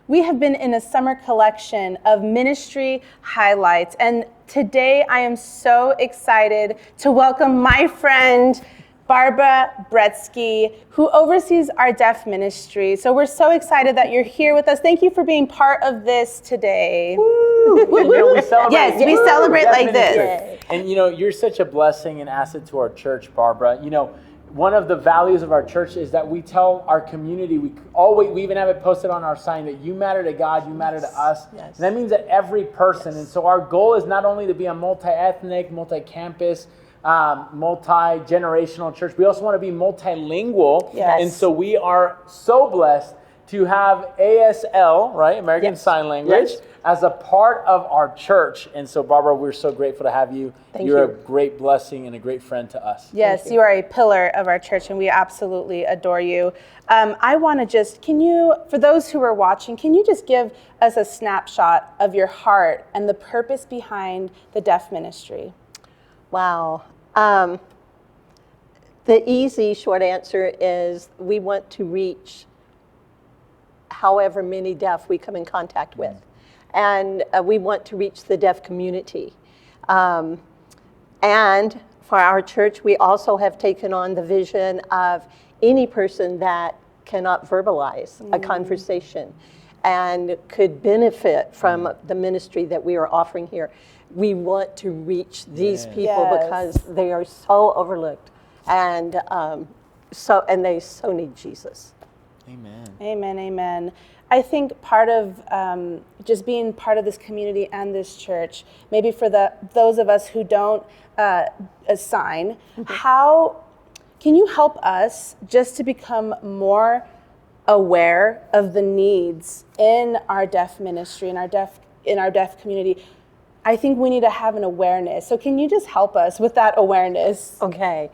we have been in a summer collection of ministry highlights. And today I am so excited to welcome my friend, Barbara Bretzke, who oversees our deaf ministry. So we're so excited that you're here with us. Thank you for being part of this today. Woo! We celebrate. Yes, we celebrate like this. And you're such a blessing and asset to our church, Barbara. One of the values of our church is that we tell our community, we even have it posted on our sign, that you matter to God, you matter to us. Yes. And that means that every person. Yes. And so our goal is not only to be a multi-ethnic, multi-campus, multi-generational church, we also want to be multilingual. Yes. And so we are so blessed to have ASL, right, American Sign Language, as a part of our church. And so, Barbara, we're so grateful to have you. You're a great blessing and a great friend to us. Yes, you are a pillar of our church, and we absolutely adore you. I want to for those who are watching, can you just give us a snapshot of your heart and the purpose behind the deaf ministry? Wow. The easy short answer is we want to reach however many deaf we come in contact with. And we want to reach the deaf community. And for our church, we also have taken on the vision of any person that cannot verbalize a conversation and could benefit from the ministry that we are offering here. We want to reach these people because they are so overlooked, and they so need Jesus. Amen. Amen, amen. I think part of just being part of this community and this church, maybe for those of us who don't sign, how can you help us just to become more aware of the needs in our deaf ministry, in our deaf community? I think we need to have an awareness. So can you just help us with that awareness? Okay.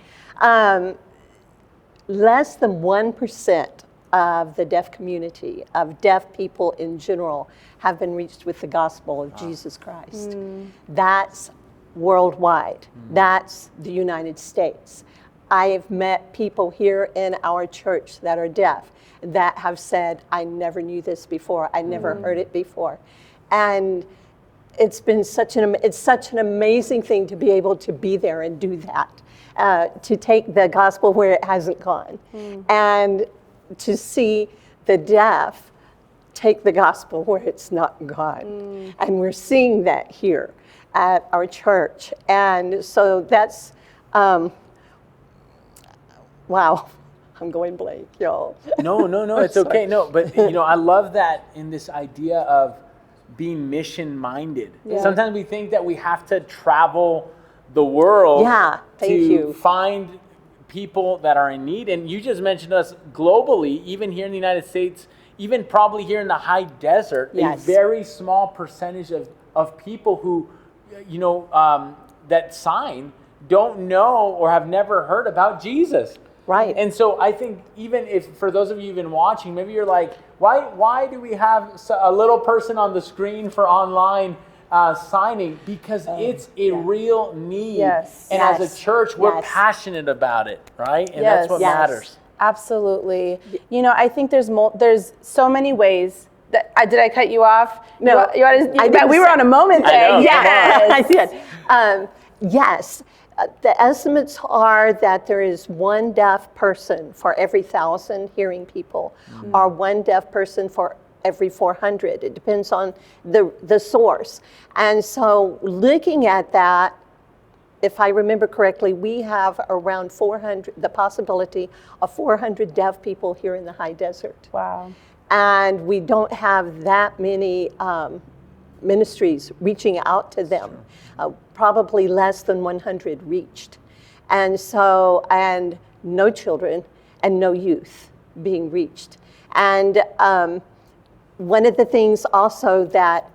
Less than 1% of the deaf community, of deaf people in general, have been reached with the gospel of Jesus Christ. That's worldwide. That's the United States. I have met people here in our church that are deaf that have said, I never knew this before. I never heard it before. And it's been such an amazing thing to be able to be there and do that, to take the gospel where it hasn't gone, and to see the deaf take the gospel where it's not gone. And we're seeing that here at our church. And so that's, wow, I'm going blank, y'all. No, it's okay. No, but I love that in this idea of being mission-minded. Yeah. Sometimes we think that we have to travel the world to find people that are in need. And you just mentioned us globally, even here in the United States, even probably here in the high desert, a very small percentage of people who, that sign don't know or have never heard about Jesus. Right. And so I think even if, for those of you even watching, maybe you're like, why do we have a little person on the screen for online signing? Because it's a real need. Yes. And as a church, we're passionate about it, right? And that's what matters. Absolutely. I think there's so many ways. Did I cut you off? No. We were on a moment there. I know, yes. I did. Yes. The estimates are that there is one deaf person for every 1,000 hearing people, or one deaf person for every 400. It depends on the source. And so looking at that, if I remember correctly, we have around the possibility of 400 deaf people here in the high desert. Wow. And we don't have that many ministries reaching out to them. Probably less than 100 reached. And no children and no youth being reached. And one of the things also that,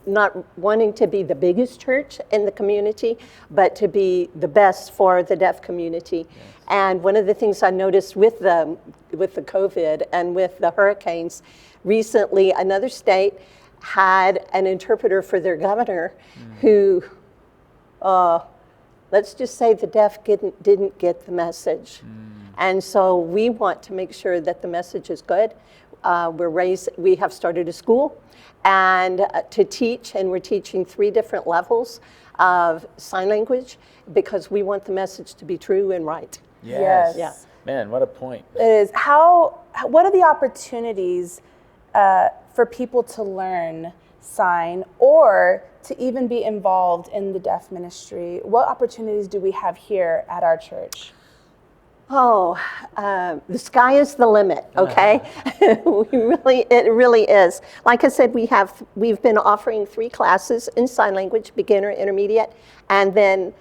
not wanting to be the biggest church in the community, but to be the best for the deaf community. Yes. And one of the things I noticed with the COVID and with the hurricanes, recently another state had an interpreter for their governor who let's just say the deaf didn't get the message. And so we want to make sure that the message is good. We have started a school and to teach, and we're teaching 3 different levels of sign language because we want the message to be true and right. Yes. Yeah. Man, what a point. It is. What are the opportunities for people to learn sign or to even be involved in the deaf ministry? What opportunities do we have here at our church? Oh, the sky is the limit, okay? It really is. Like I said, we've been offering 3 classes in sign language, beginner, intermediate, and then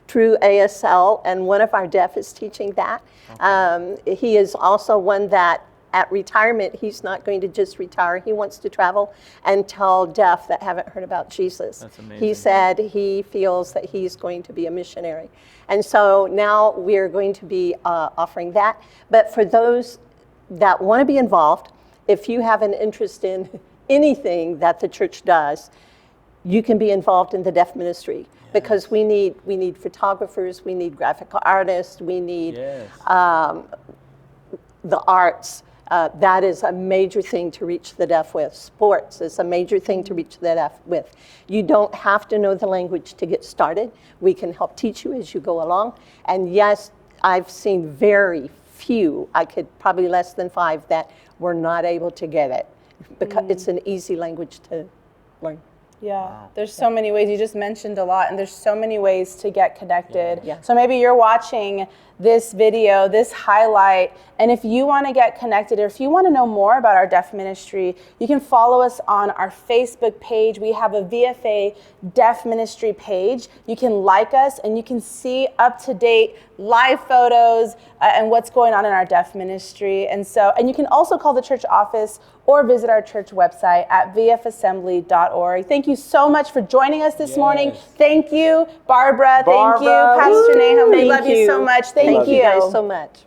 through ASL, and one of our deaf is teaching that. Okay. He is also one that at retirement, he's not going to just retire. He wants to travel and tell deaf that haven't heard about Jesus. That's amazing. He said he feels that he's going to be a missionary. And so now we're going to be offering that. But for those that want to be involved, if you have an interest in anything that the church does, you can be involved in the deaf ministry. Yes. Because we need photographers, we need graphic artists, we need yes. The arts. That is a major thing to reach the deaf with. Sports is a major thing to reach the deaf with. You don't have to know the language to get started. We can help teach you as you go along. And yes, I've seen very few, probably less than 5, that were not able to get it because it's an easy language to learn. Yeah, wow. There's so many ways. You just mentioned a lot, and there's so many ways to get connected. Yeah. So maybe you're watching this video, this highlight, and if you want to get connected, or if you want to know more about our deaf ministry, you can follow us on our Facebook page. We have a VFA Deaf Ministry page. You can like us, and you can see up-to-date live photos and what's going on in our deaf ministry. And you can also call the church office or visit our church website at vfassembly.org. Thank you so much for joining us this morning. Thank you, Barbara. Thank you, Pastor Nahum. We love you so much. Thank you guys so much.